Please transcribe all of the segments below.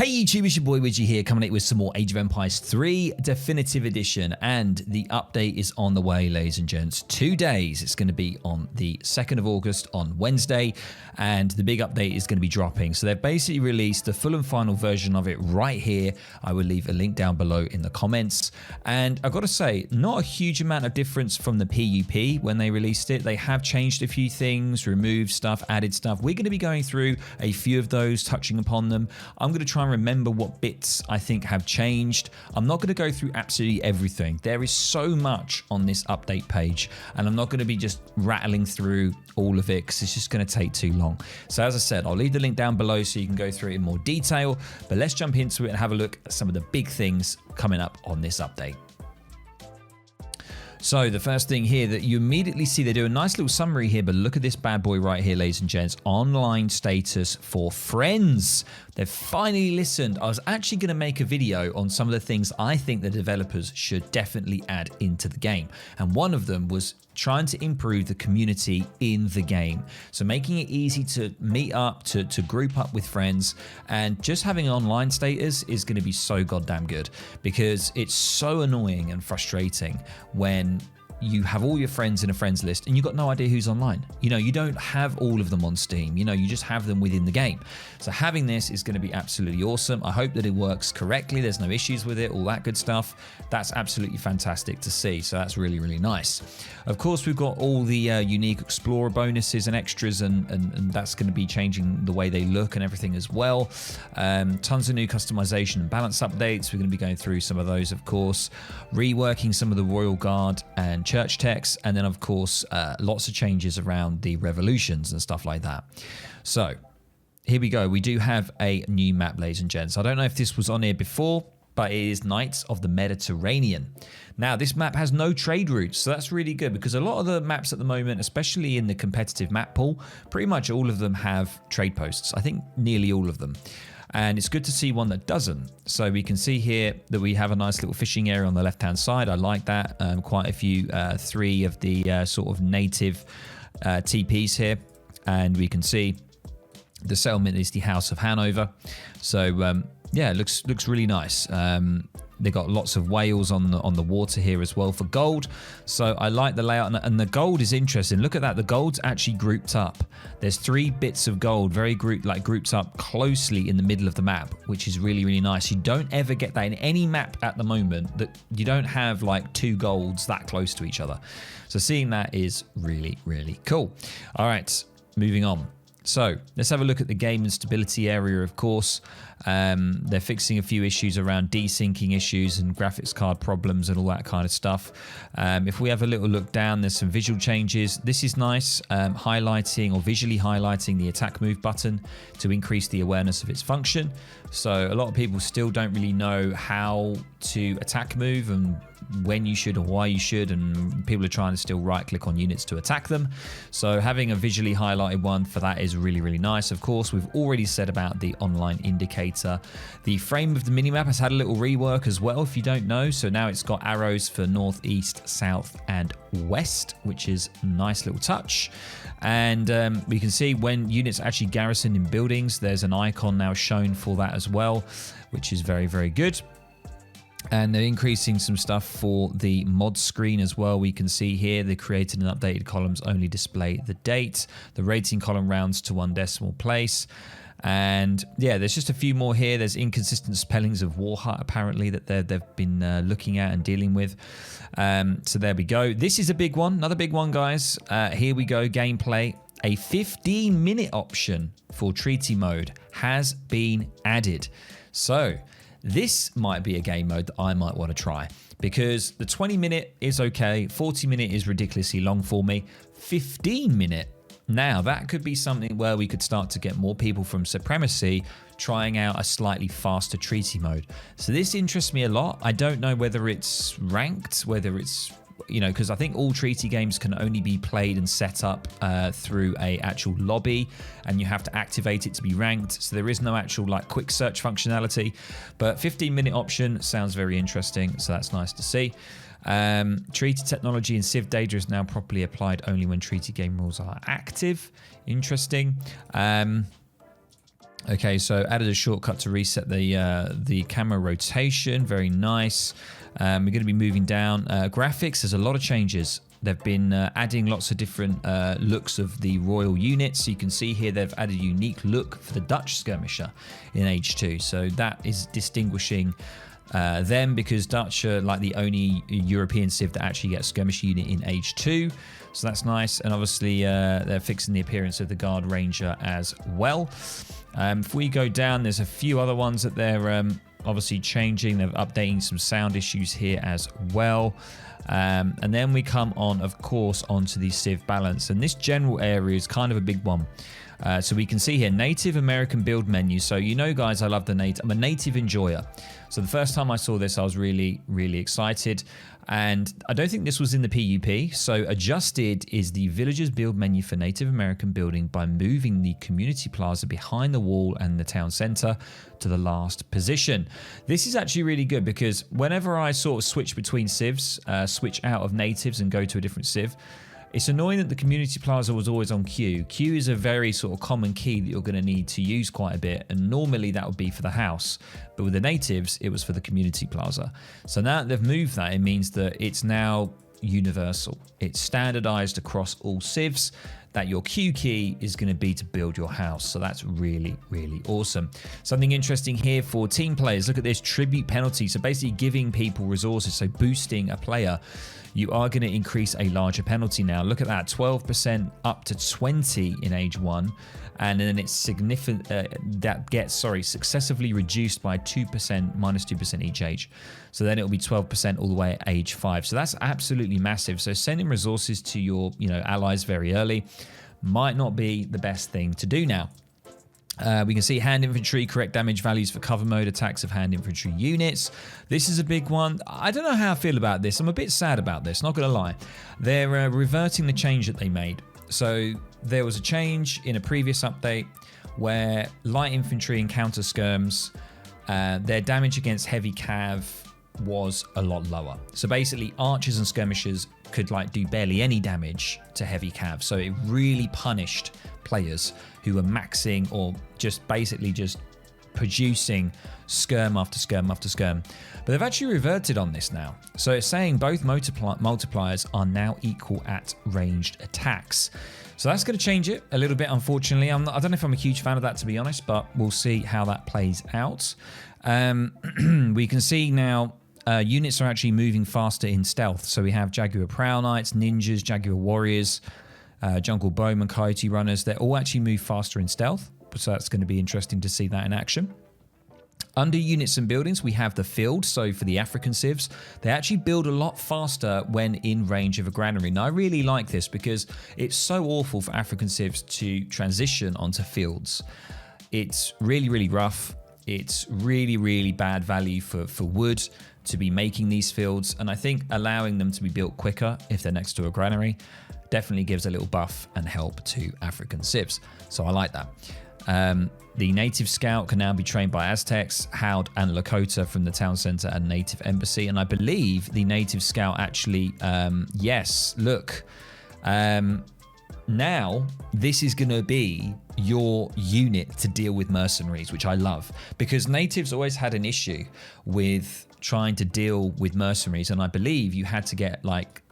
Hey YouTube, it's your boy Widgie here, coming at with some more Age of Empires 3 Definitive Edition, and the update is on the way, ladies and gents. 2 days. It's going to be on the 2nd of August on Wednesday, and the big update is going to be dropping. So they've basically released the full and final version of it right here. I will leave a link down below in the comments, and I've got to say, not a huge amount of difference from the PUP when they released it. They have changed a few things, removed stuff, added stuff. We're going to be going through a few of those, touching upon them. I'm going to try and remember what bits I think have changed. I'm not going to go through absolutely everything. There is so much on this update page, and I'm not going to be just rattling through all of it because it's just going to take too long. So as I said, I'll leave the link down below so you can go through it in more detail, but let's jump into it and have a look at some of the big things coming up on this update. So the first thing here that you immediately see, they do a nice little summary here, but look at this bad boy right here, ladies and gents. Online status for friends. They've finally listened. I was actually going to make a video on some of the things I think the developers should definitely add into the game. And one of them was trying to improve the community in the game. So making it easy to meet up, to group up with friends, and just having an online status is going to be so goddamn good, because it's so annoying and frustrating when you have all your friends in a friends list and you've got no idea who's online. You know, you don't have all of them on Steam. You know, you just have them within the game. So having this is going to be absolutely awesome. I hope that it works correctly. There's no issues with it, all that good stuff. That's absolutely fantastic to see. So that's really, really nice. Of course, we've got all the unique Explorer bonuses and extras, and that's going to be changing the way they look and everything as well. Tons of new customization and balance updates. We're going to be going through some of those, of course. Reworking some of the Royal Guard and church techs, and then of course lots of changes around the revolutions and stuff like that. So here we go. We do have a new map, ladies and gents. I don't know if this was on here before, but it is Knights of the Mediterranean. Now, this map has no trade routes, so that's really good, because a lot of the maps at the moment, especially in the competitive map pool, pretty much all of them have trade posts. I think nearly all of them. And it's good to see one that doesn't. So we can see here that we have a nice little fishing area on the left-hand side. I like that. Quite a few, 3 of the sort of native TPs here. And we can see the settlement is the House of Hanover. So yeah, it looks really nice. They've got lots of whales on the water here as well for gold. So I like the layout, and the gold is interesting. Look at that, the gold's actually grouped up. There's 3 bits of gold, very grouped up closely in the middle of the map, which is really, really nice. You don't ever get that in any map at the moment, that you don't have like 2 golds that close to each other. So seeing that is really, really cool. All right, moving on. So let's have a look at the game and stability area, of course. They're fixing a few issues around desyncing issues and graphics card problems and all that kind of stuff. If we have a little look down, there's some visual changes. This is nice, highlighting or visually highlighting the attack move button to increase the awareness of its function. So a lot of people still don't really know how to attack move and when you should or why you should, and people are trying to still right click on units to attack them. So having a visually highlighted one for that is really, really nice. Of course, we've already said about the online indicator. The frame of the minimap has had a little rework as well, if you don't know. So now it's got arrows for north, east, south and west, which is a nice little touch. And we can see when units actually garrison in buildings, there's an icon now shown for that as well, which is very, very good. And they're increasing some stuff for the mod screen as well. We can see here they created an updated columns only display the date. The rating column rounds to 1 decimal place. And yeah, there's just a few more here. There's inconsistent spellings of War Hut apparently that they've been looking at and dealing with. So there we go. This is a big one, another big one, guys. Here we go, gameplay. A 15-minute option for treaty mode has been added. So this might be a game mode that I might want to try, because the 20-minute is okay, 40-minute is ridiculously long for me. 15-minute, now that could be something where we could start to get more people from Supremacy trying out a slightly faster treaty mode. So this interests me a lot. I don't know whether it's ranked, whether it's, you know, because I think all treaty games can only be played and set up through a actual lobby, and you have to activate it to be ranked. So there is no actual like quick search functionality, but 15-minute option sounds very interesting. So that's nice to see. Treaty technology and Civ data is now properly applied only when treaty game rules are active. Interesting. Okay, so added a shortcut to reset the camera rotation. Very nice. We're going to be moving down. Graphics, there's a lot of changes. They've been adding lots of different looks of the royal units. So you can see here they've added a unique look for the Dutch skirmisher in Age 2. So that is distinguishing them, because Dutch are like the only European civ that actually gets a skirmish unit in Age 2. So that's nice. And obviously they're fixing the appearance of the Guard Ranger as well. If we go down, there's a few other ones that they're obviously changing. They're updating some sound issues here as well. And then we come on, of course, onto the civ balance. And this general area is kind of a big one. So we can see here, Native American build menu. So you know, guys, I love the native. I'm a native enjoyer. So the first time I saw this, I was really, really excited. And I don't think this was in the PUP. So adjusted is the villagers build menu for Native American building by moving the community plaza behind the wall and the town center to the last position. This is actually really good, because whenever I sort of switch between civs, switch out of natives and go to a different civ, it's annoying that the community plaza was always on Q. Q is a very sort of common key that you're going to need to use quite a bit, and normally that would be for the house. But with the natives, it was for the community plaza. So now that they've moved that, it means that it's now universal. It's standardized across all civs, that your Q key is going to be to build your house. So that's really, really awesome. Something interesting here for team players. Look at this tribute penalty. So basically giving people resources, so boosting a player. You are going to increase a larger penalty now. Look at that, 12% up to 20 in Age 1. And then it's significant, that gets, successively reduced by 2%, minus 2% each age. So then it'll be 12% all the way at Age 5. So that's absolutely massive. So sending resources to your, allies very early might not be the best thing to do now. We can see hand infantry, correct damage values for cover mode attacks of hand infantry units. This is a big one. I don't know how I feel about this. I'm a bit sad about this, not going to lie. They're reverting the change that they made. So there was a change in a previous update where light infantry and counter skirms, their damage against heavy cav was a lot lower. So basically archers and skirmishers could do barely any damage to heavy cav. So it really punished players who were maxing or just basically just producing skirm after skirm after skirm. But they've actually reverted on this now. So it's saying both multipliers are now equal at ranged attacks. So that's going to change it a little bit, unfortunately. I don't know if I'm a huge fan of that, to be honest, but we'll see how that plays out. We can see now units are actually moving faster in stealth. So we have Jaguar Prowl Knights, Ninjas, Jaguar Warriors, Jungle Bowmen, Coyote Runners. They all actually move faster in stealth. So that's going to be interesting to see that in action. Under units and buildings, we have the field. So for the African civs, they actually build a lot faster when in range of a granary. Now, I really like this because it's so awful for African civs to transition onto fields. It's really, really rough. It's really, really bad value for wood to be making these fields. And I think allowing them to be built quicker if they're next to a granary definitely gives a little buff and help to African civs. So I like that. The native scout can now be trained by Aztecs, Howd, and Lakota from the town center and native embassy. And I believe the native scout actually, yes, look, now this is going to be your unit to deal with mercenaries, which I love, because natives always had an issue with trying to deal with mercenaries. And I believe you had to get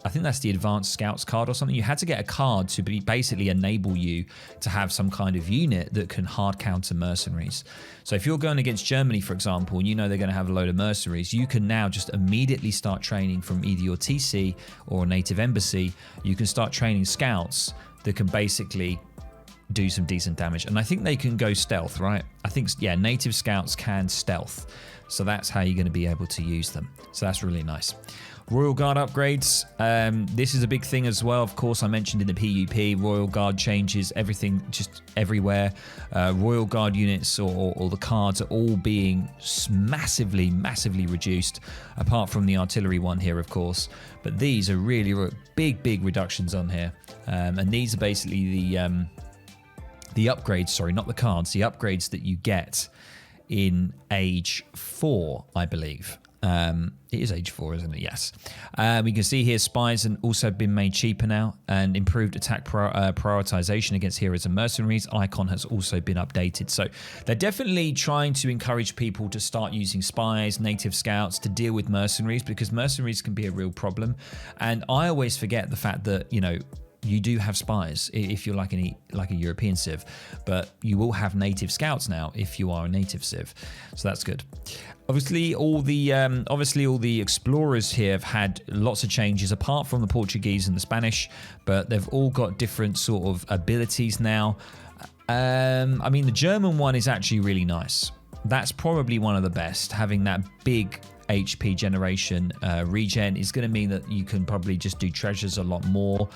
I think that's the advanced scouts card or something. You had to get a card to basically enable you to have some kind of unit that can hard counter mercenaries. So if you're going against Germany, for example, and you know they're going to have a load of mercenaries, you can now just immediately start training from either your TC or a native embassy. You can start training scouts that can basically do some decent damage. And I think they can go stealth, right? I think, yeah, native scouts can stealth. So that's how you're going to be able to use them. So that's really nice. Royal Guard upgrades. This is a big thing as well. Of course, I mentioned in the PUP, Royal Guard changes, everything just everywhere. Royal Guard units or the cards are all being massively, massively reduced, apart from the artillery one here, of course. But these are really big, big reductions on here. And these are basically the upgrades, sorry, not the cards, the upgrades that you get in Age 4, I believe. It is age 4, isn't it? Yes. We can see here spies have also been made cheaper now, and improved attack prioritization against heroes and mercenaries icon has also been updated. So they're definitely trying to encourage people to start using spies, native scouts to deal with mercenaries, because mercenaries can be a real problem. And I always forget the fact that, you know, you do have spies if you're like a European civ, but you will have native scouts now if you are a native civ, so that's good. Obviously, all the explorers here have had lots of changes, apart from the Portuguese and the Spanish, but they've all got different sort of abilities now. I mean, the German one is actually really nice. That's probably one of the best. Having that big HP generation regen is going to mean that you can probably just do treasures a lot more,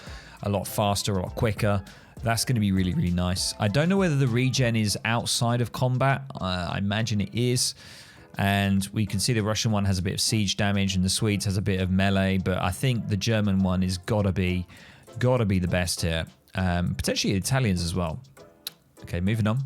a lot faster, a lot quicker. That's going to be really, really nice. I don't know whether the regen is outside of combat. I imagine it is. And we can see the Russian one has a bit of siege damage and the Swedes has a bit of melee, but I think the German one is gotta be the best here. Potentially the Italians as well. Okay, moving on.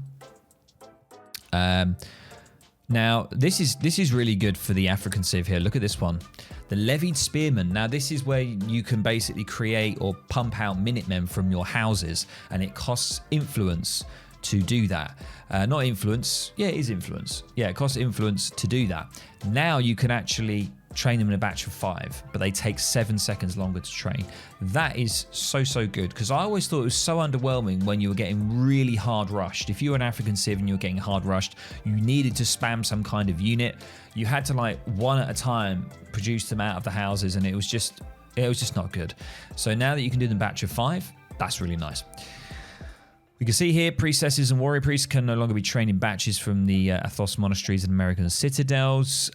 Now, this is really good for the African civ here. Look at this one. The Levied Spearman. Now, this is where you can basically create or pump out Minutemen from your houses, and it costs influence to do that. Not influence. Yeah, it is influence. Yeah, it costs influence to do that. Now you can actually train them in a batch of 5, but they take 7 seconds longer to train. That is so good, because I always thought it was so underwhelming when you were getting really hard rushed. If you were an African civ and you were getting hard rushed, you needed to spam some kind of unit. You had to, like, one at a time produce them out of the houses, and it was just not good. So now that you can do them batch of 5, that's really nice. We can see here, priestesses and warrior priests can no longer be trained in batches from the Athos monasteries and American citadels.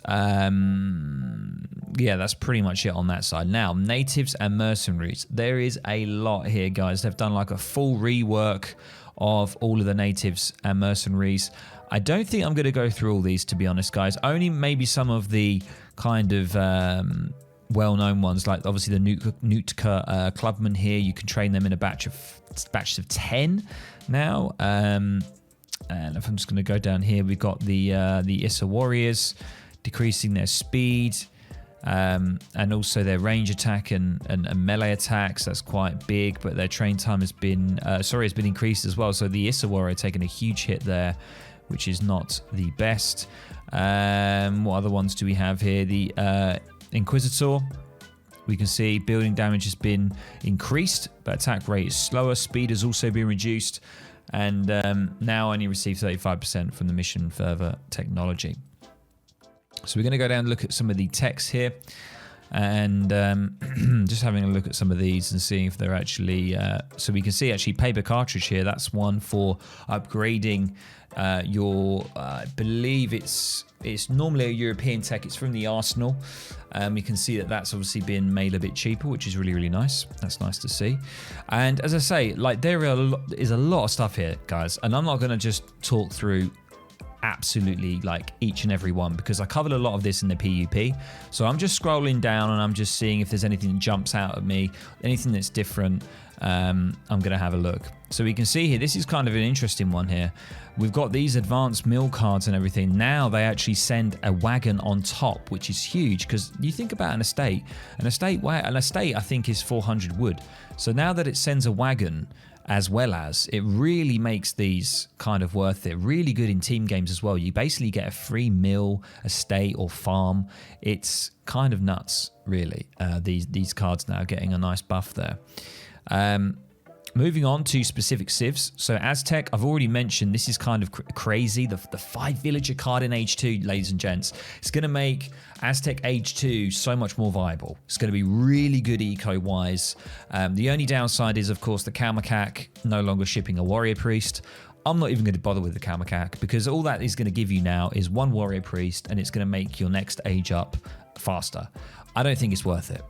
Yeah, that's pretty much it on that side. Now, natives and mercenaries. There is a lot here, guys. They've done like a full rework of all of the natives and mercenaries. I don't think I'm going to go through all these, to be honest, guys. Only maybe some of the kind of well-known ones, like obviously the Nootka clubmen here. You can train them in a batch of 10 now. And if I'm just going to go down here, we've got the Issa warriors, decreasing their speed, and also their range attack and melee attacks. That's quite big, but their train time has been increased as well. So the Issa warrior taking a huge hit there, which is not the best. What other ones do we have here? The Inquisitor. We can see building damage has been increased, but attack rate is slower. Speed has also been reduced, and now only receive 35% from the mission further technology. So we're going to go down and look at some of the text here, and just having a look at some of these and seeing if they're actually... so we can see actually paper cartridge here. That's one for upgrading your... I believe it's normally a European tech. It's from the Arsenal. We can see that that's obviously been made a bit cheaper, which is really, really nice. That's nice to see. And as I say, like there is a lot of stuff here, guys, and I'm not going to just talk through absolutely like each and every one, because I covered a lot of this in the PUP. So I'm just scrolling down and I'm just seeing if there's anything that jumps out at me, anything that's different. I'm going to have a look. So we can see here, this is kind of an interesting one here. We've got these advanced mill cards and everything. Now they actually send a wagon on top, which is huge, because you think about an estate I think is 400 wood. So now that it sends a wagon, as well as, it really makes these kind of worth it. Really good in team games as well. You basically get a free mill, estate, or farm. It's kind of nuts, really. These cards now getting a nice buff there. Moving on to specific civs. So Aztec, I've already mentioned, this is kind of crazy. The 5 villager card in Age 2, ladies and gents. It's going to make Aztec Age 2 so much more viable. It's going to be really good eco-wise. The only downside is, of course, the cow macaque no longer shipping a warrior priest. I'm not even going to bother with the cow macaque, because all that is going to give you now is 1 warrior priest, and it's going to make your next age up faster. I don't think it's worth it.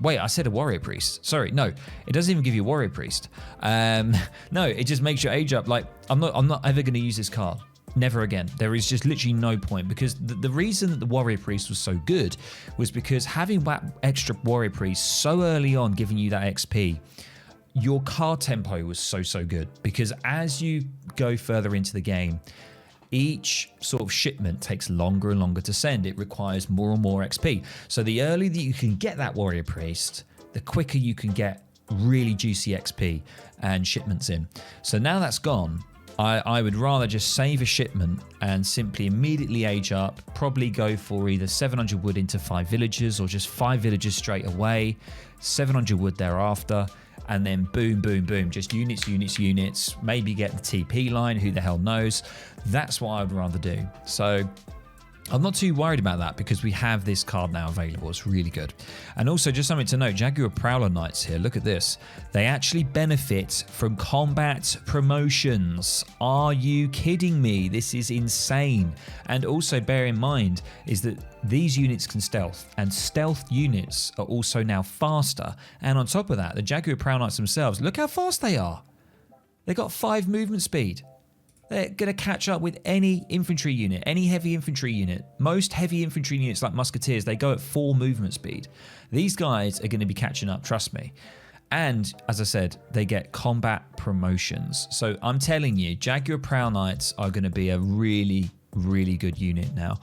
Wait, I said a warrior priest. Sorry, no, it doesn't even give you a warrior priest. No, it just makes your age up. Like, I'm not ever going to use this card. Never again. There is just literally no point, because the reason that the warrior priest was so good was because having that extra warrior priest so early on, giving you that XP, your card tempo was so good, because as you go further into the game, each sort of shipment takes longer and longer to send. It requires more and more XP. So the earlier that you can get that warrior priest, the quicker you can get really juicy XP and shipments in. So now that's gone, I would rather just save a shipment and simply immediately age up, probably go for either 700 wood into 5 villagers or just 5 villagers straight away, 700 wood thereafter, and then boom, boom, boom, just units, units, units, maybe get the TP line, who the hell knows. That's what I would rather do. So I'm not too worried about that because we have this card now available. It's really good. And also just something to note, Jaguar Prowler Knights here, look at this. They actually benefit from combat promotions. Are you kidding me? This is insane. And also bear in mind is that these units can stealth, and stealth units are also now faster. And on top of that, the Jaguar Prowler Knights themselves, look how fast they are. They got 5 movement speed. They're going to catch up with any infantry unit, any heavy infantry unit. Most heavy infantry units like musketeers, they go at 4 movement speed. These guys are going to be catching up, trust me. And as I said, they get combat promotions. So I'm telling you, Jaguar Prowl Knights are going to be a really, really good unit now.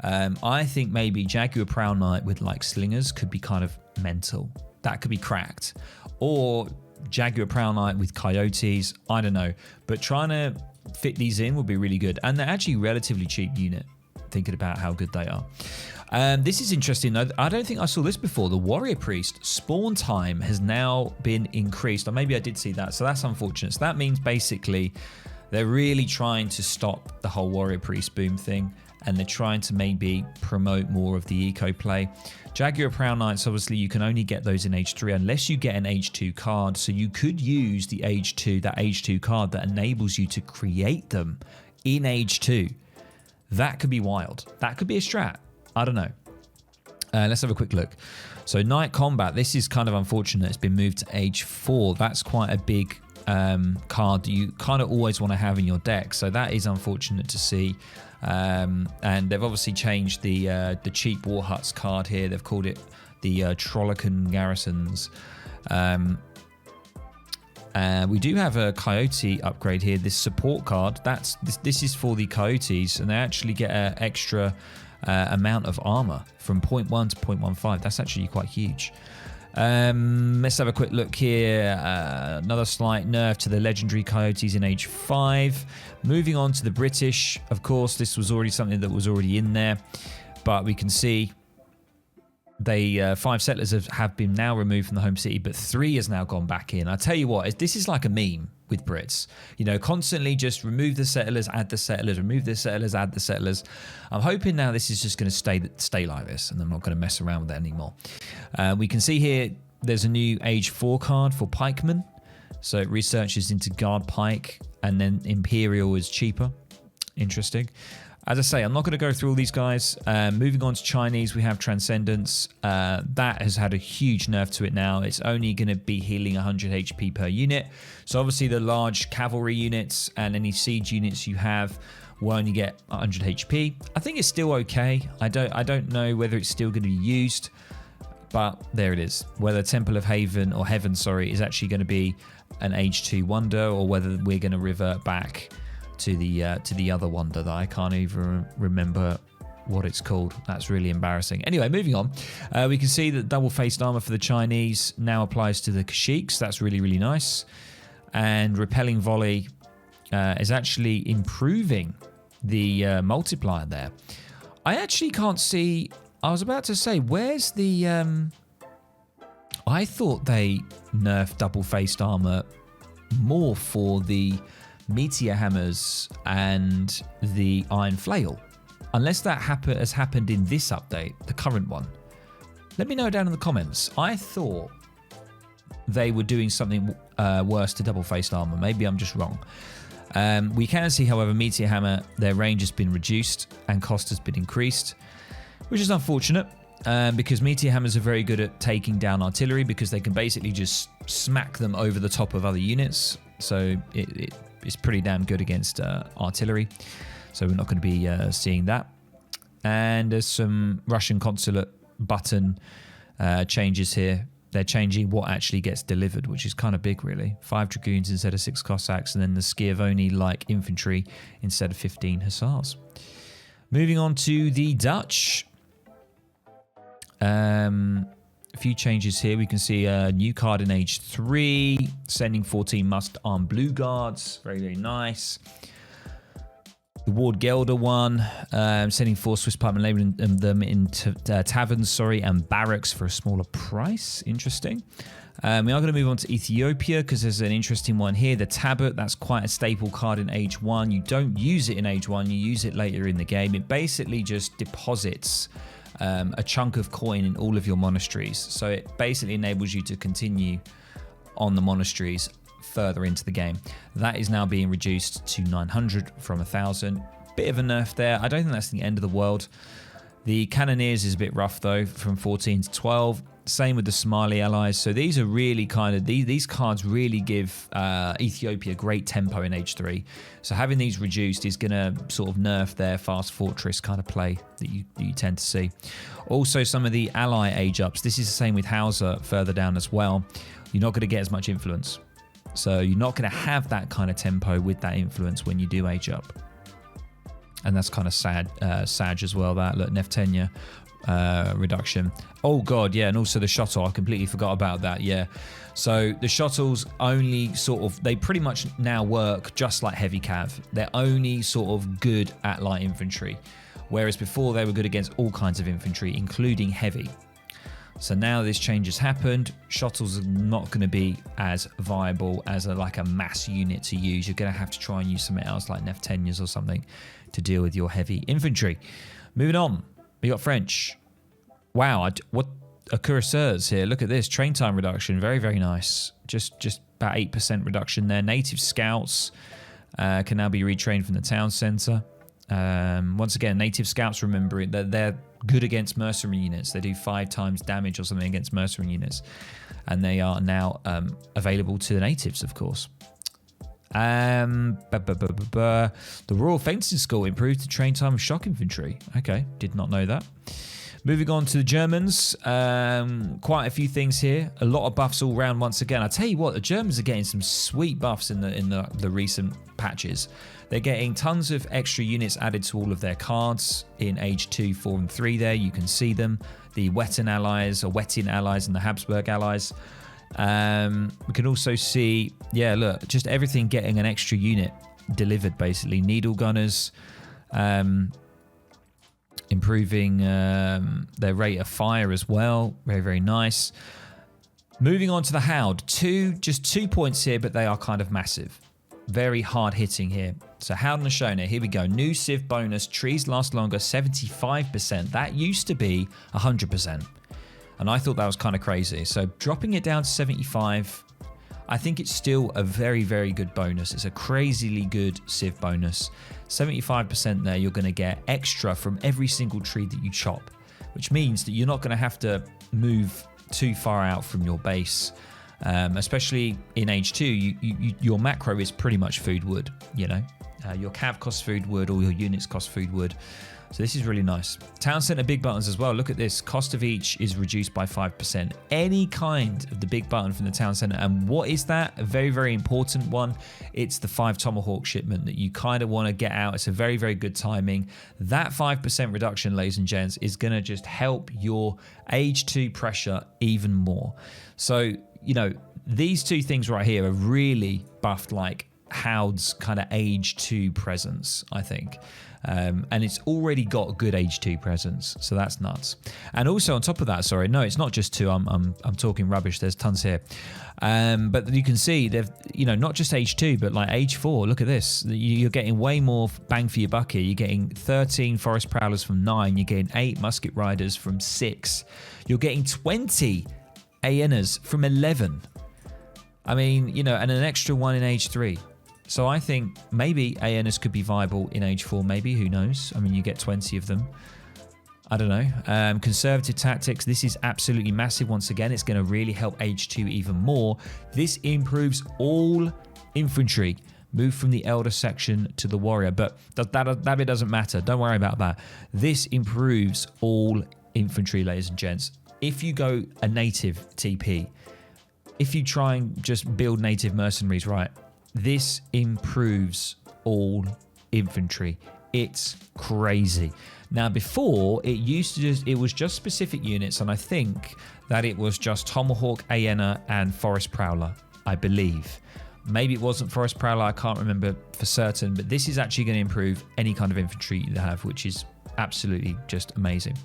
I think maybe Jaguar Prowl Knight with like slingers could be kind of mental. That could be cracked. Or Jaguar Prowl Knight with coyotes, I don't know. But trying to fit these in would be really good, and they're actually relatively cheap unit thinking about how good they are. This is interesting though. I don't think I saw this before. The warrior priest spawn time has now been increased, or maybe I did see that, so that's unfortunate. So that means basically they're really trying to stop the whole warrior priest boom thing, and they're trying to maybe promote more of the eco play. Jaguar Prowl Knights, obviously you can only get those in Age 3 unless you get an Age 2 card. So you could use the Age 2, that Age 2 card that enables you to create them in Age 2. That could be wild. That could be a strat. I don't know. Let's have a quick look. So Night Combat, this is kind of unfortunate. It's been moved to Age 4. That's quite a big card that you kind of always want to have in your deck. So that is unfortunate to see. And they've obviously changed the cheap War Huts card here. They've called it the Trollican Garrisons. We do have a Coyote upgrade here. This support card, this is for the Coyotes, and they actually get an extra amount of armor from 0.1 to 0.15. That's actually quite huge. Let's have a quick look here. Another slight nerf to the legendary Coyotes in Age 5. Moving on to the British. Of course, this was already something that was already in there, but we can see they 5 settlers have been now removed from the home city, but 3 has now gone back in. I tell you what, this is like a meme with Brits. You know, constantly just remove the settlers, add the settlers, remove the settlers, add the settlers. I'm hoping now this is just going to stay like this, and I'm not going to mess around with it anymore. We can see here there's a new Age 4 card for pikemen. So it researches into guard pike, and then Imperial is cheaper. Interesting. As I say, I'm not going to go through all these guys. Moving on to Chinese, we have Transcendence. That has had a huge nerf to it now. It's only going to be healing 100 HP per unit. So obviously the large cavalry units and any siege units you have will only get 100 HP. I think it's still okay. I don't know whether it's still going to be used, but there it is. Whether Temple of Heaven is actually going to be an Age 2 wonder, or whether we're going to revert back to the other wonder that I can't even remember what it's called. That's really embarrassing. Anyway, moving on. We can see that double-faced armor for the Chinese now applies to the Kashyyyks. That's really, really nice. And repelling volley is actually improving the multiplier there. I actually can't see. I was about to say, where's the... I thought they nerfed double-faced armor more for the meteor hammers and the iron flail, unless that has happened in this update, the current one. Let me know down in the comments. I thought they were doing something worse to double-faced armor. Maybe I'm just wrong. We can see, however, meteor hammer, their range has been reduced and cost has been increased, which is unfortunate, because meteor hammers are very good at taking down artillery, because they can basically just smack them over the top of other units. So it's pretty damn good against artillery. So we're not going to be seeing that. And there's some Russian consulate button changes here. they're changing what actually gets delivered, which is kind of big, really. 5 Dragoons instead of 6 Cossacks, and then the Schiavoni-like infantry instead of 15 Hussars. Moving on to the Dutch. A few changes here. We can see a new card in Age 3, sending 14 must-armed Blue Guards. Very, very nice. The Ward Gelder one, sending 4 Swiss pikemen, labeling them in taverns, and barracks for a smaller price. Interesting. We are going to move on to Ethiopia because there's an interesting one here. The Tabut, that's quite a staple card in Age 1. You don't use it in Age 1, you use it later in the game. It basically just deposits a chunk of coin in all of your monasteries. So it basically enables you to continue on the monasteries further into the game. That is now being reduced to 900 from 1,000. Bit of a nerf there. I don't think that's the end of the world. The Cannoneers is a bit rough though, from 14 to 12. Same with the Somali allies. So these are really kind of, these cards really give Ethiopia great tempo in Age 3. So having these reduced is going to sort of nerf their fast fortress kind of play that you tend to see. Also some of the ally age ups. This is the same with Hausa further down as well. You're not going to get as much influence. So you're not going to have that kind of tempo with that influence when you do age up. And that's kind of sad as well, that. Look, Neftenia reduction. Oh god, yeah, and also the shuttle. I completely forgot about that, yeah. So the shuttles only sort of, they pretty much now work just like heavy cav. They're only sort of good at light infantry. Whereas before they were good against all kinds of infantry, including heavy. So now this change has happened. Shuttles are not going to be as viable as like a mass unit to use. You're going to have to try and use something else like Neftenias or something to deal with your heavy infantry. Moving on, we got French. Wow, what a cuirassiers here. Look at this, train time reduction. Very, very nice. Just about 8% reduction there. Native scouts can now be retrained from the town centre. Once again, native scouts, remember that they're good against mercenary units. They do 5 times damage or something against mercenary units, and they are now available to the natives, of course. The Royal Fencing School improved the train time of shock infantry. Okay, did not know that. Moving on to the Germans, quite a few things here. A lot of buffs all round once again. I tell you what, the Germans are getting some sweet buffs in the recent patches. They're getting tons of extra units added to all of their cards in Age 2, 4 and 3 there. You can see them. The Wettin allies and the Habsburg allies. We can also see, yeah, look, just everything getting an extra unit delivered basically. Needle gunners, improving their rate of fire as well. Very, very nice. Moving on to the Hound. Just 2 points here, but they are kind of massive. Very hard hitting here. So Hound and Shona, here we go. New Civ bonus, trees last longer, 75%. That used to be 100%. And I thought that was kind of crazy. So dropping it down to 75, I think it's still a very, very good bonus. It's a crazily good Civ bonus. 75% there, you're going to get extra from every single tree that you chop, which means that you're not going to have to move too far out from your base. Especially in Age 2, your macro is pretty much food wood, you know. Your cav costs food wood, all your units cost food wood. So this is really nice. Town Centre big buttons as well. Look at this. Cost of each is reduced by 5%. Any kind of the big button from the Town Centre. And what is that? A very, very important one. It's the 5 Tomahawk shipment that you kind of want to get out. It's a very, very good timing. That 5% reduction, ladies and gents, is going to just help your Age 2 pressure even more. So, you know, these two things right here are really buffed like Hound's kind of Age 2 presence, I think. And it's already got a good Age 2 presence, so that's nuts. And also on top of that, sorry, no, it's not just 2. I'm talking rubbish. There's tons here, but you can see they've, you know, not just Age 2, but like Age 4. Look at this. You're getting way more bang for your buck here. You're getting 13 Forest Prowlers from 9. You're getting 8 Musket Riders from 6. You're getting 20 Aenas from 11. I mean, you know, and an extra one in Age 3. So I think maybe Aenas could be viable in Age 4, maybe, who knows? I mean, you get 20 of them. I don't know. Conservative tactics, this is absolutely massive. Once again, it's going to really help Age 2 even more. This improves all infantry. Move from the Elder section to the Warrior, but that bit doesn't matter. Don't worry about that. This improves all infantry, ladies and gents. if you go a native TP, if you try and just build native mercenaries right, this improves all infantry. It's crazy. Now before, it was just specific units, and I think that it was just Tomahawk, Hyena, and Forest Prowler, I believe. Maybe it wasn't Forest Prowler, I can't remember for certain, but this is actually going to improve any kind of infantry you have, which is absolutely just amazing.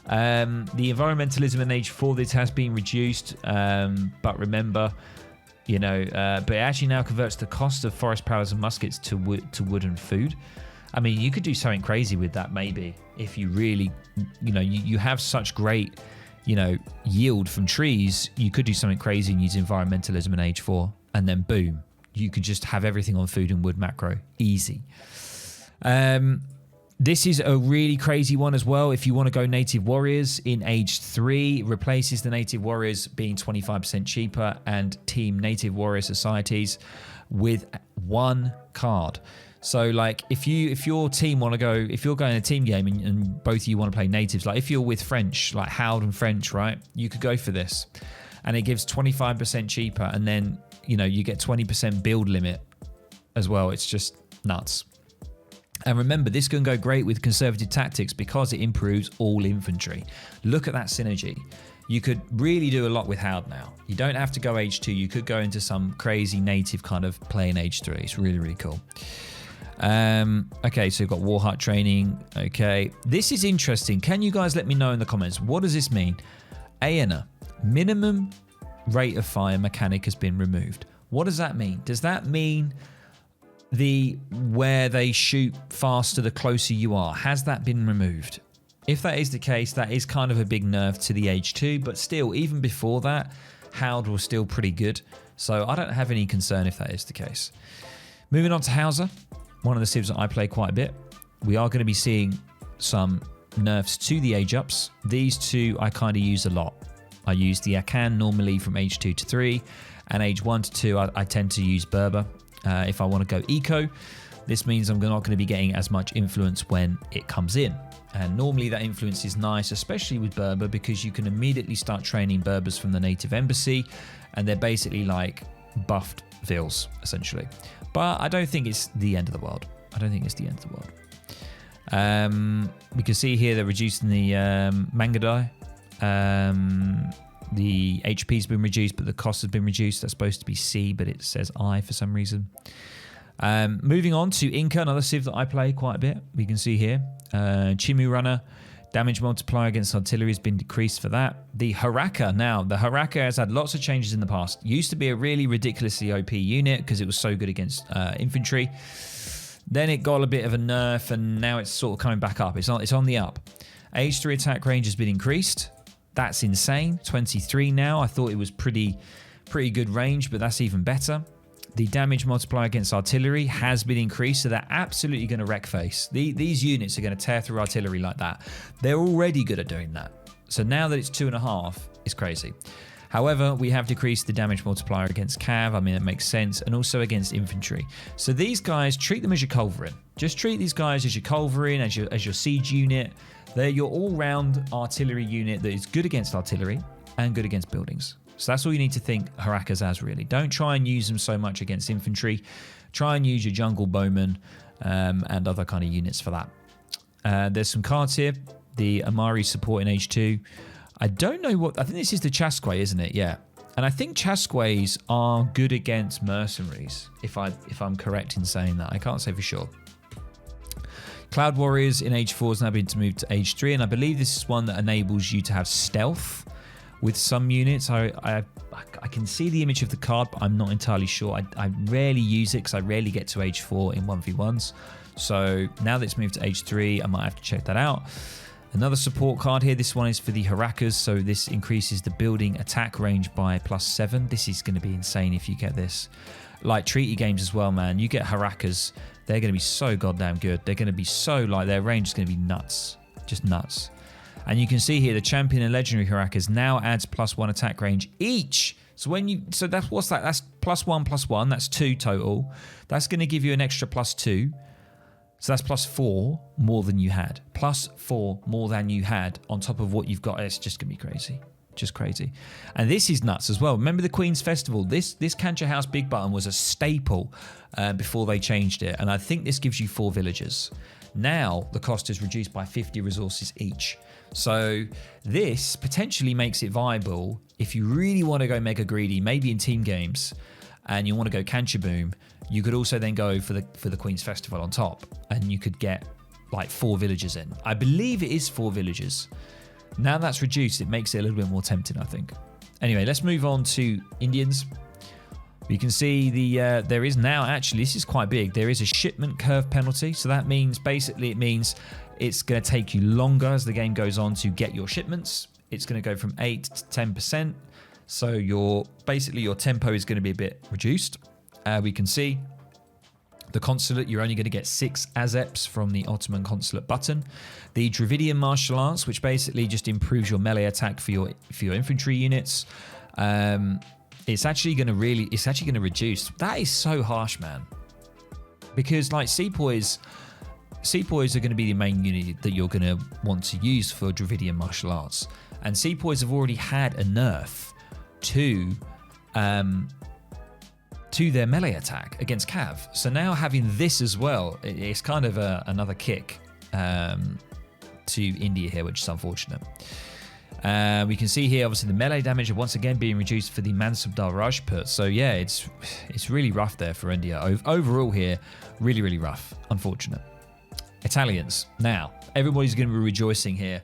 The environmentalism in Age 4, this has been reduced, but remember, but it actually now converts the cost of Forest Prowlers and muskets to wood and food. I mean, you could do something crazy with that maybe, if you really, you have such great, yield from trees, you could do something crazy and use environmentalism in Age 4, and then boom, you could just have everything on food and wood macro, easy. This is a really crazy one as well. If you want to go Native Warriors in Age 3, replaces the Native Warriors being 25% cheaper and Team Native Warrior Societies with one card. So like if your team want to go, if you're going a team game and both of you want to play natives, like if you're with French, like Howd and French, right, you could go for this. And it gives 25% cheaper, and then, you get 20% build limit as well. It's just nuts. And remember, this can go great with conservative tactics because it improves all infantry. Look at that synergy. You could really do a lot with Howd now. You don't have to go Age 2. You could go into some crazy native kind of play in Age 3. It's really, really cool. Okay, so you've got Warheart training. Okay, this is interesting. Can you guys let me know in the comments, what does this mean? Hyena, minimum rate of fire mechanic has been removed. What does that mean? Does that mean where they shoot faster the closer you are, has that been removed? If that is the case, that is kind of a big nerf to the Age 2, but still, even before that, Howd was still pretty good, so I don't have any concern if that is the case. Moving on to Hauser, one of the civs that I play quite a bit. We are going to be seeing some nerfs to the age ups. These two I kind of use a lot. I use the Akan normally from Age 2 to 3, and Age 1 to 2 I tend to use Berber. If I want to go eco, this means I'm not going to be getting as much influence when it comes in. And normally that influence is nice, especially with Berber, because you can immediately start training Berbers from the native embassy, and they're basically like buffed Vils, essentially. But I don't think it's the end of the world. We can see here they're reducing the Mangadai. The HP's been reduced, but the cost has been reduced. That's supposed to be C, but it says I for some reason. Moving on to Inka, another civ that I play quite a bit. We can see here, Chimu Runner, damage multiplier against artillery has been decreased for that. The Haraka, now, the Haraka has had lots of changes in the past. Used to be a really ridiculously OP unit because it was so good against infantry. Then it got a bit of a nerf, and now it's sort of coming back up. It's on the up. Age 3 attack range has been increased. That's insane. 23 now. I thought it was pretty good range, but that's even better. The damage multiplier against artillery has been increased, so they're absolutely going to wreck face. These units are going to tear through artillery like that. They're already good at doing that. So now that it's 2.5, it's crazy. However, we have decreased the damage multiplier against cav. I mean, it makes sense. And also against infantry. So these guys, treat them as your culverin. Just treat these guys as your culverin, as your siege unit. They're your all-round artillery unit that is good against artillery and good against buildings. So that's all you need to think Harakas as, really. Don't try and use them so much against infantry. Try and use your jungle bowmen and other kind of units for that. There's some cards here. The Amari support in Age 2. I don't know what... I think this is the Chasque, isn't it? Yeah. And I think Chasques are good against mercenaries, if I'm correct in saying that. I can't say for sure. Cloud Warriors in Age 4 has now been moved to Age 3, and I believe this is one that enables you to have stealth with some units. I can see the image of the card, but I'm not entirely sure. I rarely use it because I rarely get to Age 4 in 1v1s. So now that it's moved to Age 3, I might have to check that out. Another support card here. This one is for the Harakas, so this increases the building attack range by +7. This is going to be insane if you get this. Like treaty games as well, man. You get Harakas, they're going to be so goddamn good. They're going to be so, like, their range is going to be nuts. Just nuts. And you can see here the champion and legendary Harakas now adds +1 attack range each. So that's what's that? That's +1 +1. That's 2 total. That's going to give you an extra +2. So that's +4 more than you had. +4 more than you had on top of what you've got. It's just going to be crazy. Just crazy. And this is nuts as well. Remember the Queen's Festival? This Cancha House Big Button was a staple before they changed it. And I think this gives you 4 villagers. Now the cost is reduced by 50 resources each. So this potentially makes it viable if you really want to go mega greedy, maybe in team games, and you want to go Cancha Boom. You could also then go for the Queen's Festival on top, and you could get like 4 villagers in. I believe it is 4 villagers. Now that's reduced, it makes it a little bit more tempting, I think. Anyway, let's move on to Indians. You can see there is now, actually, this is quite big. There is a shipment curve penalty. So that means, basically, it means it's going to take you longer as the game goes on to get your shipments. It's going to go from 8 to 10%. So your tempo is going to be a bit reduced. We can see the consulate, you're only going to get 6 Aztecs from the Ottoman consulate button. The Dravidian martial arts, which basically just improves your melee attack for your infantry units. It's actually going to reduce. That is so harsh, man. Because like Sepoys are going to be the main unit that you're going to want to use for Dravidian martial arts. And Sepoys have already had a nerf to their melee attack against Cav. So now having this as well, it's kind of another kick to India here, which is unfortunate. We can see here, obviously, the melee damage once again being reduced for the Mansubdar Rajput. So yeah, it's really rough there for India. Overall here, really, really rough. Unfortunate. Italians. Now, everybody's going to be rejoicing here.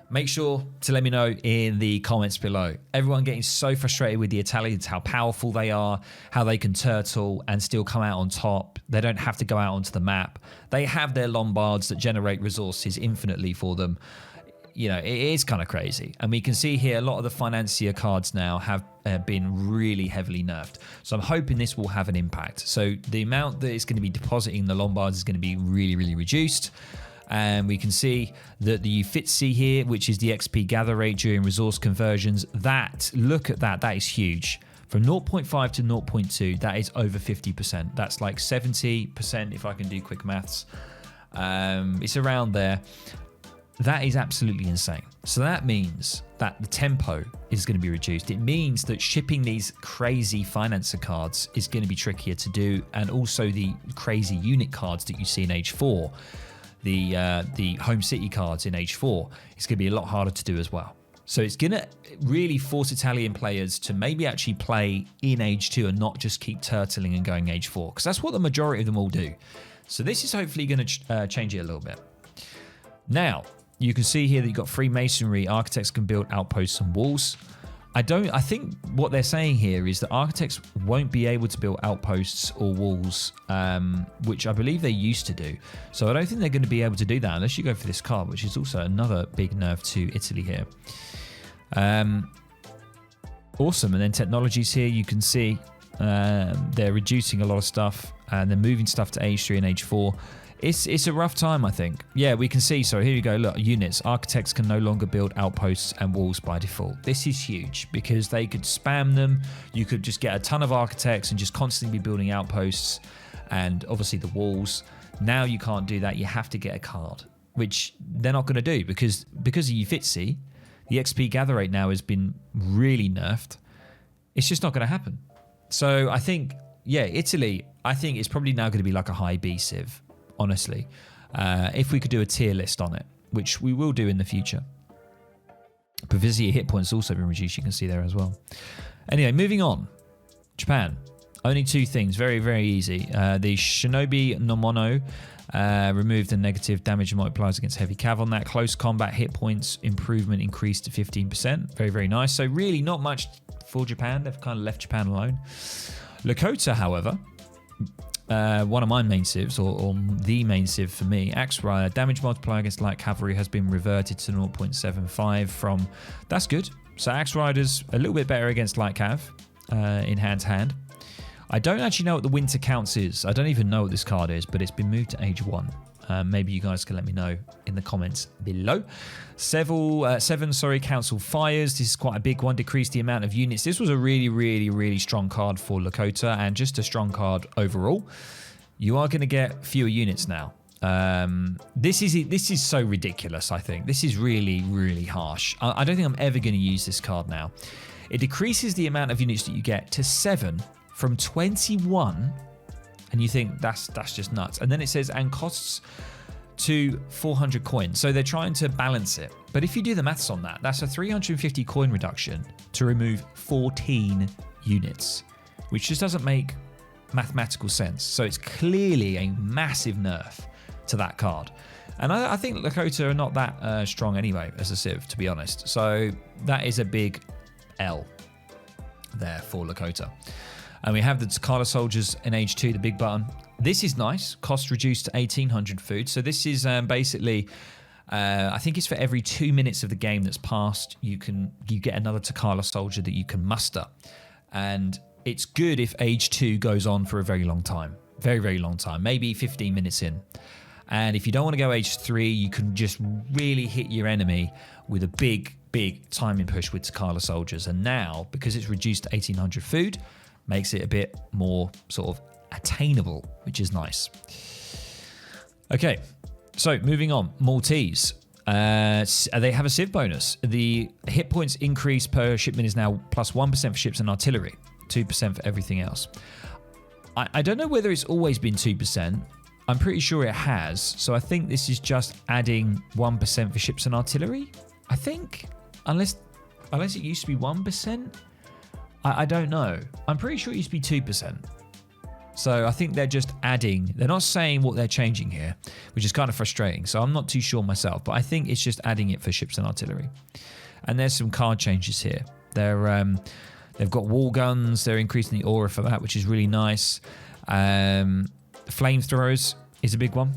Make sure to let me know in the comments below. Everyone getting so frustrated with the Italians, how powerful they are, how they can turtle and still come out on top. They don't have to go out onto the map. They have their Lombards that generate resources infinitely for them. You know, it is kind of crazy. And we can see here a lot of the financier cards now have been really heavily nerfed. So I'm hoping this will have an impact. So the amount that it's going to be depositing the Lombards is going to be really, really reduced. And we can see that the Uffizi here, which is the XP gather rate during resource conversions, look at that is huge. From 0.5 to 0.2, that is over 50%. That's like 70% if I can do quick maths. It's around there. That is absolutely insane. So that means that the tempo is going to be reduced. It means that shipping these crazy financer cards is going to be trickier to do, and also the crazy unit cards that you see in Age 4. The home city cards in Age 4, it's going to be a lot harder to do as well. So it's going to really force Italian players to maybe actually play in Age 2 and not just keep turtling and going Age 4, because that's what the majority of them all do. So this is hopefully going to change it a little bit. Now, you can see here that you've got Freemasonry. Architects can build outposts and walls. I think what they're saying here is that architects won't be able to build outposts or walls, which I believe they used to do. So I don't think they're going to be able to do that unless you go for this card, which is also another big nerf to Italy here. Awesome. And then technologies here, you can see they're reducing a lot of stuff and they're moving stuff to Age 3 and Age 4. It's a rough time, I think. Yeah, we can see. So here you go. Look, units. Architects can no longer build outposts and walls by default. This is huge because they could spam them. You could just get a ton of architects and just constantly be building outposts and obviously the walls. Now you can't do that. You have to get a card, which they're not going to do because of Uffizi, the XP gather rate now has been really nerfed. It's just not going to happen. So I think, yeah, Italy, I think it's probably now going to be like a high B civ. Honestly, if we could do a tier list on it, which we will do in the future. Pavizia hit points also been reduced, you can see there as well. Anyway, moving on. Japan. Only 2 things, very, very easy. The Shinobi no Mono removed the negative damage multipliers against heavy cav on that. Close combat hit points improvement increased to 15%. Very, very nice. So really not much for Japan. They've kind of left Japan alone. Lakota, however, one of my main civs, or the main civ for me, Axe Rider, damage multiplier against light cavalry has been reverted to 0.75 from... That's good. So Axe Rider's a little bit better against light cav in hand-to-hand. I don't actually know what the winter counts is. I don't even know what this card is, but it's been moved to Age 1. Maybe you guys can let me know in the comments below. 7 council fires. This is quite a big one. Decrease the amount of units. This was a really, really, really strong card for Lakota and just a strong card overall. You are going to get fewer units now. This is so ridiculous, I think. This is really, really harsh. I don't think I'm ever going to use this card now. It decreases the amount of units that you get to 7 from 21, and you think that's just nuts. And then it says, and costs to 400 coins. So they're trying to balance it. But if you do the maths on that, that's a 350 coin reduction to remove 14 units, which just doesn't make mathematical sense. So it's clearly a massive nerf to that card. And I think Lakota are not that strong anyway as a civ, to be honest. So that is a big L there for Lakota. And we have the Takala soldiers in age 2, the big button. This is nice. Cost reduced to 1800 food. So this is basically, I think it's for every 2 minutes of the game that's passed, you get another Takala soldier that you can muster. And it's good if age 2 goes on for a very long time. Very, very long time. Maybe 15 minutes in. And if you don't want to go age 3, you can just really hit your enemy with a big, big timing push with Takala soldiers. And now, because it's reduced to 1800 food, makes it a bit more sort of attainable, which is nice. Okay, so moving on. Maltese. They have a civ bonus. The hit points increase per shipment is now plus 1% for ships and artillery, 2% for everything else. I don't know whether it's always been 2%. I'm pretty sure it has. So I think this is just adding 1% for ships and artillery. I think, unless it used to be 1%. I don't know. I'm pretty sure it used to be 2%. So I think they're just adding. They're not saying what they're changing here, which is kind of frustrating. So I'm not too sure myself, but I think it's just adding it for ships and artillery. And there's some card changes here. They've got wall guns. They're increasing the aura for that, which is really nice. Flamethrowers is a big one.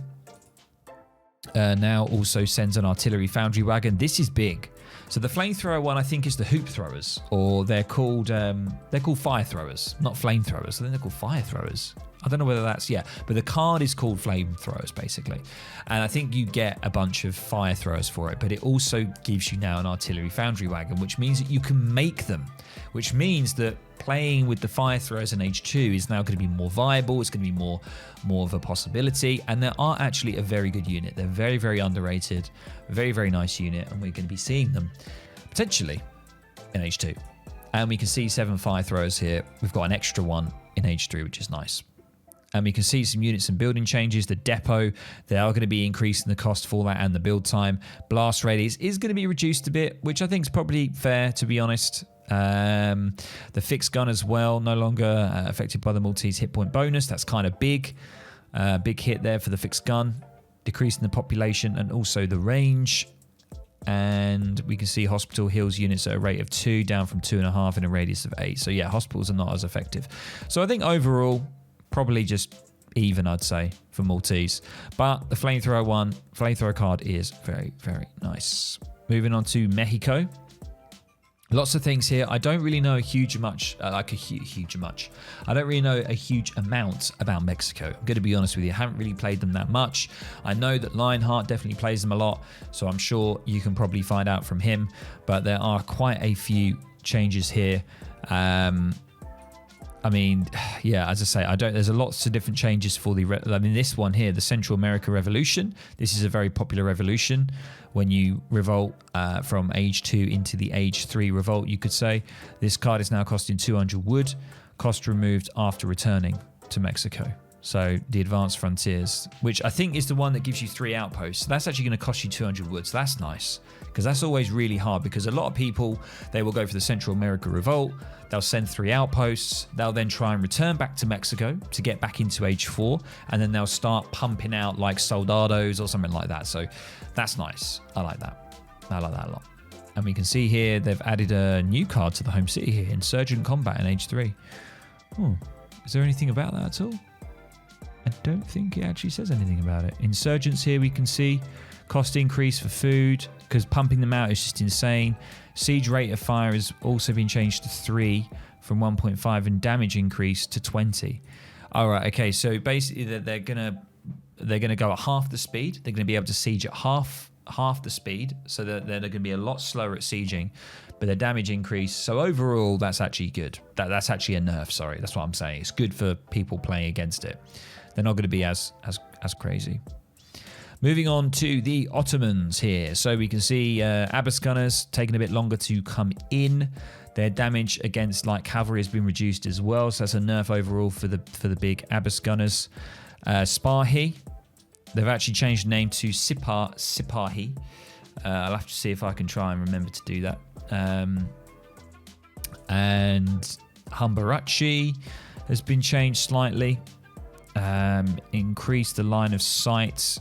Now also sends an artillery foundry wagon. This is big. So the flamethrower one, I think, is the hoop throwers, or they're called fire throwers, not flamethrowers. I think they're called fire throwers. I don't know whether that's, but the card is called flamethrowers, basically. And I think you get a bunch of fire throwers for it, but it also gives you now an artillery foundry wagon, which means that you can make them, which means that playing with the fire throwers in H2 is now going to be more viable. It's going to be more of a possibility. And they are actually a very good unit. They're very, very underrated, very, very nice unit. And we're going to be seeing them potentially in H2. And we can see 7 fire throwers here. We've got an extra one in H3, which is nice. And we can see some units and building changes. The depot, they are going to be increasing the cost for that and the build time. Blast radius is going to be reduced a bit, which I think is probably fair, to be honest. The fixed gun as well, no longer affected by the Maltese hit point bonus. That's kind of big. Big hit there for the fixed gun. Decreasing the population and also the range. And we can see hospital heals units at a rate of 2, down from 2.5 in a radius of 8. So yeah, hospitals are not as effective. So I think overall, probably just even, I'd say, for Maltese. But the flamethrower card is very, very nice. Moving on to Mexico. Lots of things here. I don't really know a huge amount about Mexico. I'm going to be honest with you. I haven't really played them that much. I know that Lionheart definitely plays them a lot, so I'm sure you can probably find out from him. But there are quite a few changes here. I mean, yeah, as I say, there's lots of different changes for this one here, the Central America Revolution. This is a very popular revolution. When you revolt from age 2 into the age 3 revolt, you could say. This card is now costing 200 wood, cost removed after returning to Mexico. So the Advanced Frontiers, which I think is the one that gives you 3 outposts. So that's actually going to cost you 200 wood. So that's nice, because that's always really hard, because a lot of people, they will go for the Central America Revolt. They'll send 3 outposts. They'll then try and return back to Mexico to get back into age 4. And then they'll start pumping out like soldados or something like that. So that's nice. I like that. I like that a lot. And we can see here, they've added a new card to the home city here, Insurgent Combat in age 3. Oh, is there anything about that at all? I don't think it actually says anything about it. Insurgents here, we can see cost increase for food, because pumping them out is just insane. Siege rate of fire has also been changed to 3 from 1.5, and damage increase to 20. All right, okay, so basically they're gonna go at half the speed. They're gonna be able to siege at half the speed, so that they're gonna be a lot slower at sieging, but their damage increase. So overall, that's actually good. That's actually a nerf. Sorry, that's what I'm saying. It's good for people playing against it. They're not going to be as crazy. Moving on to the Ottomans here. So we can see Abbas gunners taking a bit longer to come in. Their damage against light cavalry has been reduced as well. So that's a nerf overall for the big Abbas gunners. Spahi, they've actually changed the name to Sipahi. I'll have to see if I can try and remember to do that. And Humbarachi has been changed slightly. Increased the line of sight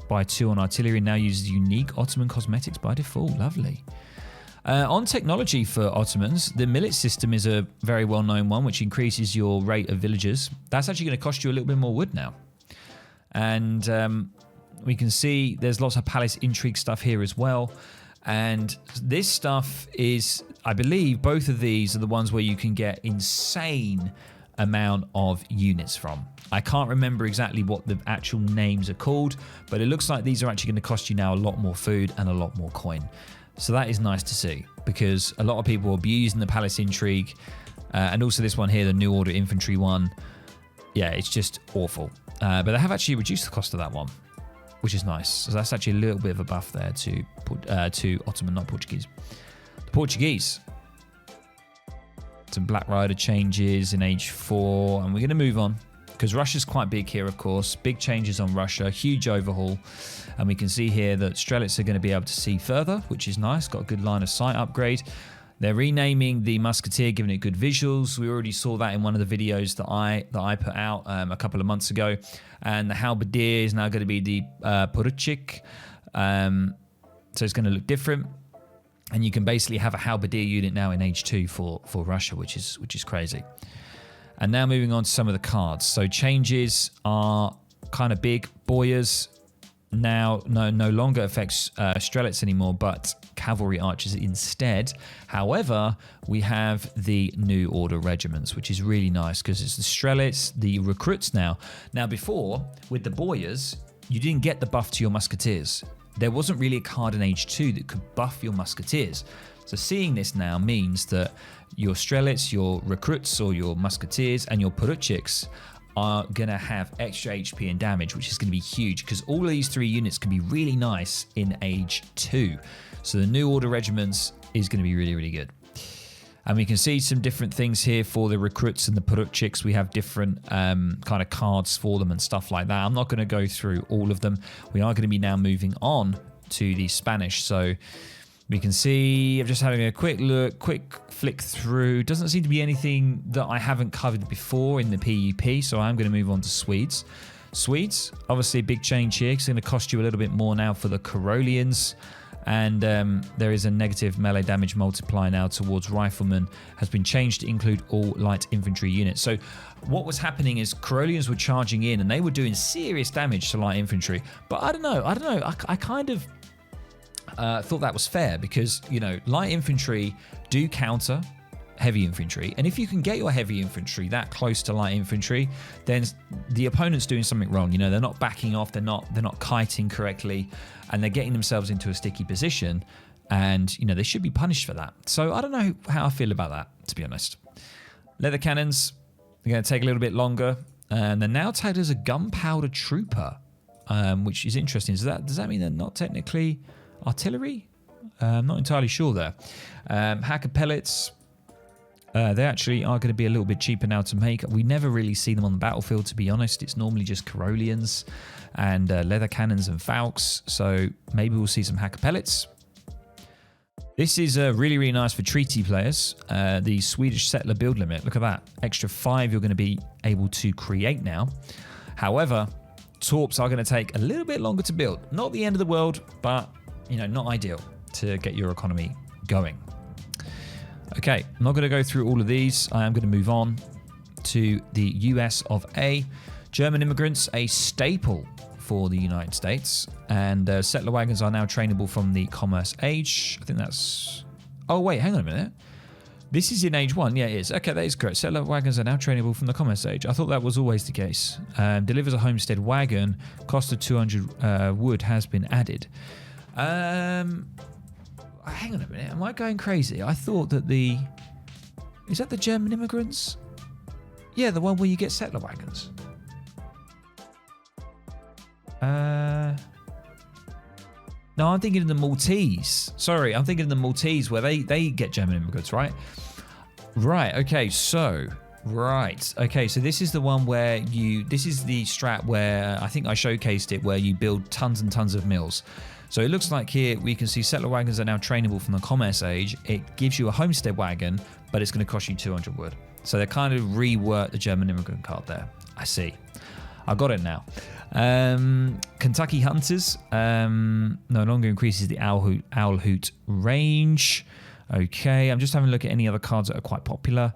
by 2 on artillery, and now uses unique Ottoman cosmetics by default. Lovely. On technology for Ottomans, the millet system is a very well-known one, which increases your rate of villagers. That's actually going to cost you a little bit more wood now. And we can see there's lots of palace intrigue stuff here as well. And this stuff is, I believe, both of these are the ones where you can get insane amount of units from. I can't remember exactly what the actual names are called, but it looks like these are actually going to cost you now a lot more food and a lot more coin. So that is nice to see, because a lot of people will be using the palace intrigue, and also this one here, the New Order infantry one. Yeah, it's just awful. But they have actually reduced the cost of that one, which is nice. So that's actually a little bit of a buff there to Ottoman, not Portuguese. The Portuguese. Some Black Rider changes in Age 4, and we're going to move on because Russia's quite big here, of course. Big changes on Russia, huge overhaul, and we can see here that Strelets are going to be able to see further, which is nice. Got a good line of sight upgrade. They're renaming the Musketeer, giving it good visuals. We already saw that in one of the videos that I put out a couple of months ago. And the Halberdier is now going to be the Poruchik, so it's going to look different. And you can basically have a halberdier unit now in Age 2 for Russia, which is crazy. And now moving on to some of the cards. So changes are kind of big. Boyars now no longer affects Strelets anymore, but cavalry archers instead. However, we have the New Order regiments, which is really nice because it's the Strelets, the recruits now. Now before, with the Boyars, you didn't get the buff to your musketeers. There wasn't really a card in Age 2 that could buff your musketeers. So seeing this now means that your Strelets, your recruits or your musketeers and your Poruchiks are going to have extra HP and damage, which is going to be huge because all of these 3 units can be really nice in Age 2. So the New Order regiments is going to be really, really good. And we can see some different things here for the recruits and the Poruchiks. We have different kind of cards for them and stuff like that. I'm not going to go through all of them. We are going to be now moving on to the Spanish. So we can see, I'm just having a quick look, quick flick through. Doesn't seem to be anything that I haven't covered before in the PUP. So I'm going to move on to Swedes. Swedes, obviously a big change here. It's going to cost you a little bit more now for the Karolians. And there is a negative melee damage multiplier now towards riflemen, has been changed to include all light infantry units. So what was happening is Karolians were charging in and they were doing serious damage to light infantry. But I don't know. I kind of thought that was fair because, you know, light infantry do counter heavy infantry, and if you can get your heavy infantry that close to light infantry, then the opponent's doing something wrong. You know, they're not backing off, they're not kiting correctly, and they're getting themselves into a sticky position, and you know they should be punished for that. So I don't know how I feel about that, to be honest. Leather cannons, they're going to take a little bit longer, and they're now tagged as a gunpowder trooper, which is interesting. Does that mean they're not technically artillery? I'm not entirely sure there. Hacker pellets. They actually are going to be a little bit cheaper now to make. We never really see them on the battlefield, to be honest. It's normally just Karolians and leather cannons and Falks. So maybe we'll see some hacker pellets. This is really, really nice for treaty players. The Swedish settler build limit. Look at that. Extra 5 you're going to be able to create now. However, torps are going to take a little bit longer to build. Not the end of the world, but you know, not ideal to get your economy going. Okay, I'm not going to go through all of these. I am going to move on to the US of A. German immigrants, a staple for the United States. And settler wagons are now trainable from the Commerce Age. I think that's... Oh, wait, hang on a minute. This is in Age 1. Yeah, it is. Okay, that is correct. Settler wagons are now trainable from the Commerce Age. I thought that was always the case. Delivers a homestead wagon. Cost of 200 wood has been added. Hang on a minute, am I going crazy? I thought that is that the German immigrants? Yeah, the one where you get settler wagons. No, I'm thinking of the Maltese. Sorry, I'm thinking of the Maltese where they get German immigrants, right? Right, okay, so... Right. Okay, so this is the one where this is the strat where I think I showcased it, where you build tons and tons of mills. So it looks like here we can see settler wagons are now trainable from the commerce age. It gives you a homestead wagon, but it's going to cost you 200 wood. So they kind of reworked the German immigrant card there. I see. I got it now. Kentucky Hunters no longer increases the owl hoot range. Okay, I'm just having a look at any other cards that are quite popular.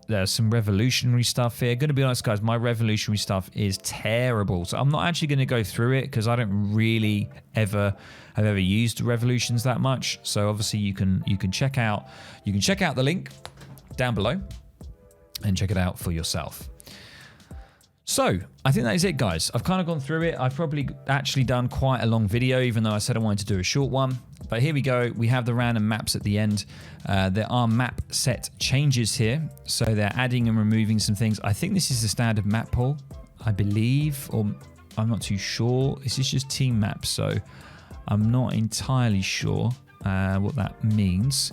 There's some revolutionary stuff here. Going to be honest, guys, my revolutionary stuff is terrible. So I'm not actually going to go through it because I don't really have ever used revolutions that much. So obviously you can check out the link down below and check it out for yourself. So I think that is it, guys. I've kind of gone through it. I've probably actually done quite a long video, even though I said I wanted to do a short one. But here we go. We have the random maps at the end. There are map set changes here. So they're adding and removing some things. I think this is the standard map pool, I believe, or I'm not too sure. This is just team maps, so I'm not entirely sure what that means.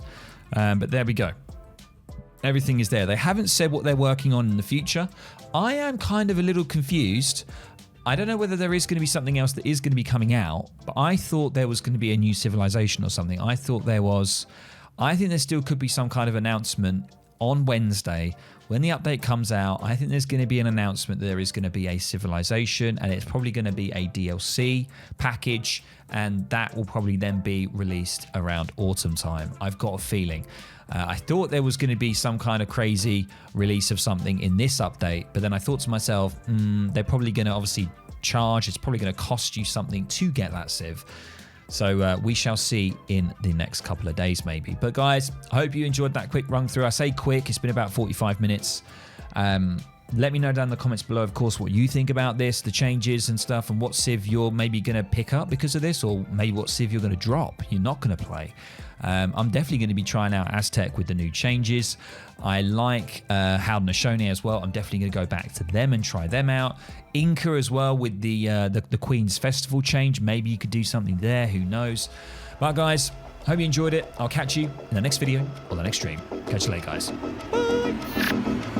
But there we go. Everything is there. They haven't said what they're working on in the future. I am kind of a little confused. I don't know whether there is going to be something else that is going to be coming out, but I thought there was going to be a new civilization or something. I think there still could be some kind of announcement on Wednesday. When the update comes out, I think there's going to be an announcement that there is going to be a civilization, and it's probably going to be a DLC package, and that will probably then be released around autumn time. I've got a feeling. I thought there was going to be some kind of crazy release of something in this update, but then I thought to myself, they're probably going to obviously charge. It's probably going to cost you something to get that civ. So we shall see in the next couple of days maybe. But guys, I hope you enjoyed that quick run through. I say quick, it's been about 45 minutes. Let me know down in the comments below, of course, what you think about this, the changes and stuff, and what civ you're maybe going to pick up because of this, or maybe what civ you're going to drop, you're not going to play. I'm definitely going to be trying out Aztec with the new changes. I like Haudenosaunee as well. I'm definitely going to go back to them and try them out. Inka as well with the Queen's Festival change. Maybe you could do something there. Who knows? But guys, hope you enjoyed it. I'll catch you in the next video or the next stream. Catch you later, guys. Bye.